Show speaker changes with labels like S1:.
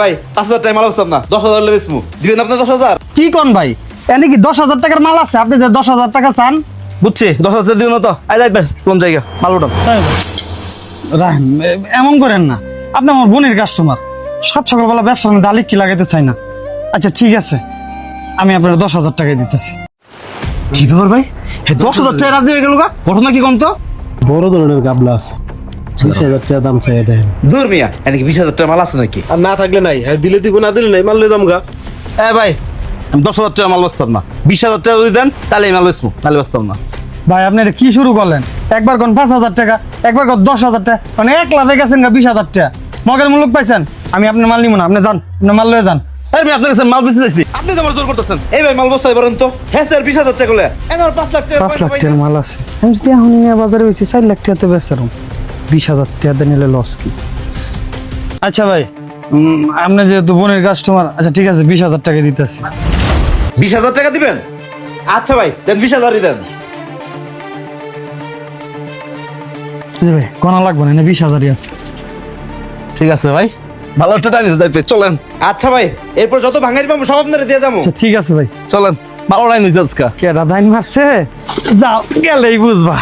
S1: ভাই 5,000 টাকা মাল বসতাম না, 10,000 লে বেচমু, দিবেন আপনি 10,000?
S2: কি কোন ভাই, এনে কি 10,000 টাকার মাল আছে? আপনি যে 10,000 টাকা চান?
S1: বুঝছি, 10,000 দিবেন না তো? আই যাই ভাই, কোন জায়গা মাল উঠান।
S2: রাহিম, এমন করেন না, আপনি আমার বোনের কাস্টমার। সাত সকালবেলা ব্যবসার মধ্যে আলিক কি লাগাইতে চাই না। আচ্ছা ঠিক আছে, আমি আপনার 10,000 টাকাই দিতেছি।
S1: কি ব্যাপার ভাই, 10,000 টাকা রাজি হয়ে গেল গা? ঘটনা কি কোন তো?
S3: বড় ধরনের গাবলা আছে, 20,000 টাকা দাম চাই দেন।
S1: দূর মিয়া, এনে কি 20,000 টাকা মাল আছে নাকি?
S3: আর না থাকলে নাই, হ্যাঁ দিলে দিব, না দিলে নাই, মারলে দাম গা।
S1: ভাই আমি 10,000 টাকা মাল বসতাম না, 20,000 টাকা যদি দেন তাহলে এই মাল বেচমু, তাহলে বসতাম না।
S2: ভাই আপনি এটা কি শুরু করলেন? একবার কোন 5,000 টাকা, একবার কোন 10,000 টাকা, মানে 1 লাভে গেছেন গা 20,000 টাকা। মগের মূল্য পাইছেন, আমি আপনার মাল নিব না, আপনি যান, আপনার মাল লয়ে যান।
S1: আমি আপনার কাছে মাল বেচতে চাইছি, আপনি তো আমার জোর করতেছেন। এই ভাই মাল বস্তাই পারেন তো? হ্যাঁ স্যার, 20,000 টাকা করে আমার 5 লাখ টাকা
S2: 5 লাখ টাকার মাল আছে, আমি যদি এখন নিয়ে বাজারে হয়েছি 4 লাখ টাকাতে বেচারম, 20,000 টাকা নিলে লস কি? আচ্ছা ভাই, আপনি যেহেতু বোনের কাস্টমার, আচ্ছা ঠিক আছে 20,000 টাকা দিতেছি।
S1: 20,000 টাকা দিবেন? আচ্ছা ভাই দেন, 20,000ই দেন।
S2: ভাই কোনা লাগবে না, 20,000ই আছে।
S1: ঠিক আছে ভাই, ভালো একটা টাইম যাইতে চলেন। আচ্ছা ভাই, এরপর যত ভাঙারি পাবো সব আপনারা দিয়ে যাবো।
S2: আচ্ছা ঠিক আছে ভাই,
S1: চলেন, ভালো টাইম আজকা।
S2: কেডা দাইন মারছে, যাও গেলেই বুঝবা।